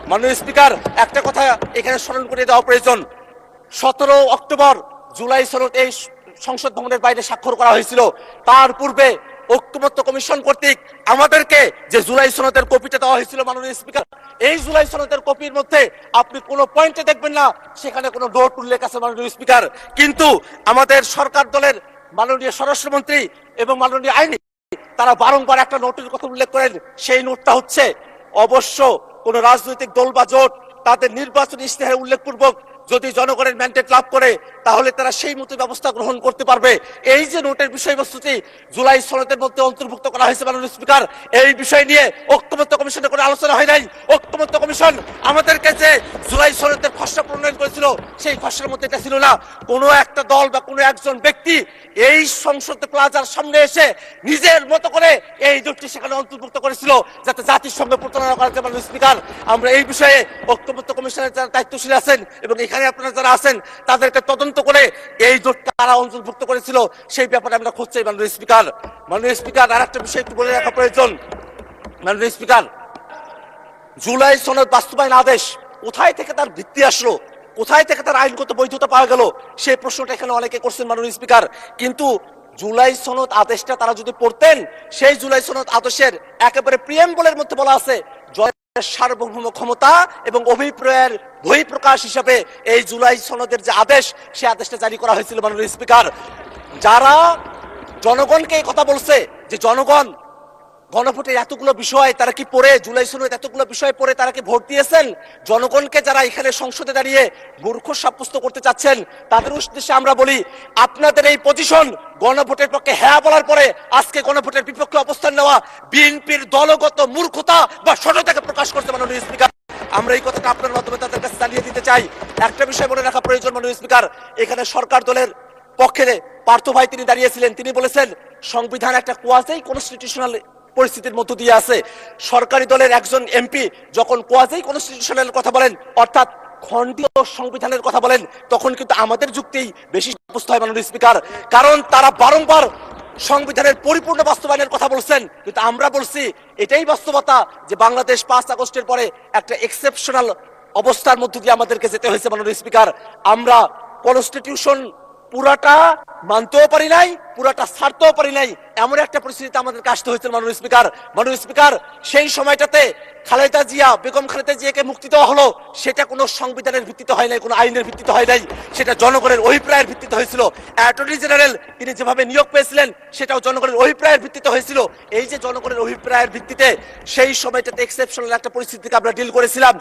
মাননীয় স্পিকার, একটা কথা এখানে স্মরণ করে দেওয়া প্রয়োজন। 17 অক্টোবর জুলাই সনদ এই সংসদ ভবনের বাইরে স্বাক্ষর করা হয়েছিল। তার পূর্বে ঐক্যমত্য কমিশন কর্তৃক আমাদেরকে যে জুলাই সনদের কপিটা দেওয়া হয়েছিল মাননীয় স্পিকার, এই জুলাই সনদের কপির মধ্যে আপনি কোনো পয়েন্টে দেখবেন না সেখানে কোনো নোট উল্লেখ আছে মাননীয় স্পিকার। কিন্তু আমাদের সরকার দলের মাননীয় স্বরাষ্ট্রমন্ত্রী এবং মাননীয় আইনি তারা বারংবার একটা নোটের কথা উল্লেখ করেন। সেই নোটটা হচ্ছে অবশ্য কোন রাজনৈতিক দল বা জোট তাদের নির্বাচনী ইশতেহারে উল্লেখপূর্বক যদি জনগণের ম্যান্ডেট লাভ করে তাহলে তারা সেই মতো ব্যবস্থা গ্রহণ করতে পারবে। এই যে নোটের বিষয়বস্তুটি জুলাই সনদের মধ্যে অন্তর্ভুক্ত করা হয়েছে মাননীয় স্পিকার, এই বিষয় নিয়ে ঐক্যমত্য কমিশনের কোনো আলোচনা হয় নাই। ঐক্যমত্য কমিশন আমাদেরকে যে জুলাই সনদের খসড়া প্রণয়ন করেছিল সেই খসড়ার মধ্যে এটা ছিল না। কোনো একটা দল বা কোনো একজন ব্যক্তি এই সংসদ প্লাজার সামনে এসে নিজের মতো করে এই নোটটি সেখানে অন্তর্ভুক্ত করেছিল যাতে জাতির সঙ্গে প্রতারণা করা যায়। মাননীয় স্পিকার, আমরা এই বিষয়ে ঐক্যমত্য কমিশনের যারা দায়িত্বশীল আছেন এবং এখানে আপনারা যারা আছেন তাদেরকে তদন্ত করে এই নোটটা কারা অন্তর্ভুক্ত করেছিল সেই ব্যাপারে আমরা খোঁজ চাই। মাননীয় স্পিকার, মাননীয় স্পিকার, আর একটা বিষয় একটু বলে রাখা প্রয়োজন। মাননীয় স্পিকার, জুলাই সনদ বাস্তবায়ন আদেশ কোথায় থেকে তার ভিত্তি আসলো, কোথায় থেকে তার আইনগত বৈধতা পাওয়া গেল, সেই প্রশ্নটা এখানে অনেকে করছেন মাননীয় স্পিকার। কিন্তু জুলাই সনদ আদেশটা তারা যদি পড়তেন, সেই জুলাই সনদ আদেশের একেবারে প্রিয়েম্বলের মধ্যে বলা আছে সার্বভৌম ক্ষমতা এবং অভিপ্রায়ের বহিঃপ্রকাশ হিসাবে এই জুলাই সনদের যে আদেশ, সেই আদেশটা জারি করা হয়েছিল। মাননীয় স্পিকার, যারা জনগণকে এই কথা বলছে যে জনগণ গণভোটের এতগুলো বিষয় তারা কি পড়ে, জুলাই সনদ এতগুলো বিষয় পড়ে তারা কি ভোট দিয়েছেন, জনগণকে যারা এখানে সংসদে দাঁড়িয়ে মূর্খ সাব্যস্ত করতে চাচ্ছেন তাদের উদ্দেশ্যে আমরা বলি, আপনাদের এই পজিশন গণভোটের পক্ষে হ্যাঁ বলার পরে আজকে গণভোটের বিপক্ষে অবস্থান নেওয়া বিএনপির দলগত মূর্খতা বা সততাকে প্রকাশ করতে। মাননীয় স্পিকার, আমরা এই কথাটা আপনার মাধ্যমে তাদের কাছে জানিয়ে দিতে চাই। একটা বিষয় মনে রাখা প্রয়োজন মাননীয় স্পিকার, এখানে সরকার দলের পক্ষে পার্থ ভাই তিনি দাঁড়িয়েছিলেন, তিনি বলেছেন সংবিধান একটা কোয়াজি কনস্টিটিউশনাল পরিস্থিতির মধ্য দিয়ে আছে। সরকারি দলের একজন এমপি যখন কোয়াজি কনস্টিটিউশনাল কথা বলেন অর্থাৎ খণ্ডীয় সংবিধানের কথা বলেন তখন কিন্তু আমাদের যুক্তি বেশি সাব্যস্ত হয় মাননীয় স্পিকার, কারণ তারা বারংবার সংবিধানের পরিপূর্ণ বাস্তবায়নের কথা বলছেন। কিন্তু আমরা বলছি এটাই বাস্তবতা যে বাংলাদেশ 5 আগস্টের পরে একটা এক্সেপশনাল অবস্থার মধ্য দিয়ে আমাদেরকে যেতে হয়েছে। মাননীয় স্পিকার, আমরা কনস্টিটিউশন পুরাটা মানতেও পারি নাই, পুরাটা ছাড়তেও পারি নাই, এমন একটা পরিস্থিতিতে আমাদেরকে আসতে হয়েছে। মাননীয় স্পিকার, মাননীয় স্পিকার, সেই সময়টাতে খালেদা জিয়া, বেগম খালেদা জিয়াকে মুক্তি দেওয়া হলো, সেটা কোনো সংবিধানের ভিত্তিতে হয় নাই, কোনো আইনের ভিত্তিতে হয় নাই, সেটা জনগণের অভিপ্রায়ের ভিত্তিতে হয়েছিল। অ্যাটর্নি জেনারেল তিনি যেভাবে নিয়োগ পেয়েছিলেন সেটাও জনগণের অভিপ্রায়ের ভিত্তিতে হয়েছিল। এই যে জনগণের অভিপ্রায়ের ভিত্তিতে সেই সময়টাতে এক্সেপশনাল একটা পরিস্থিতিকে আমরা ডিল করেছিলাম।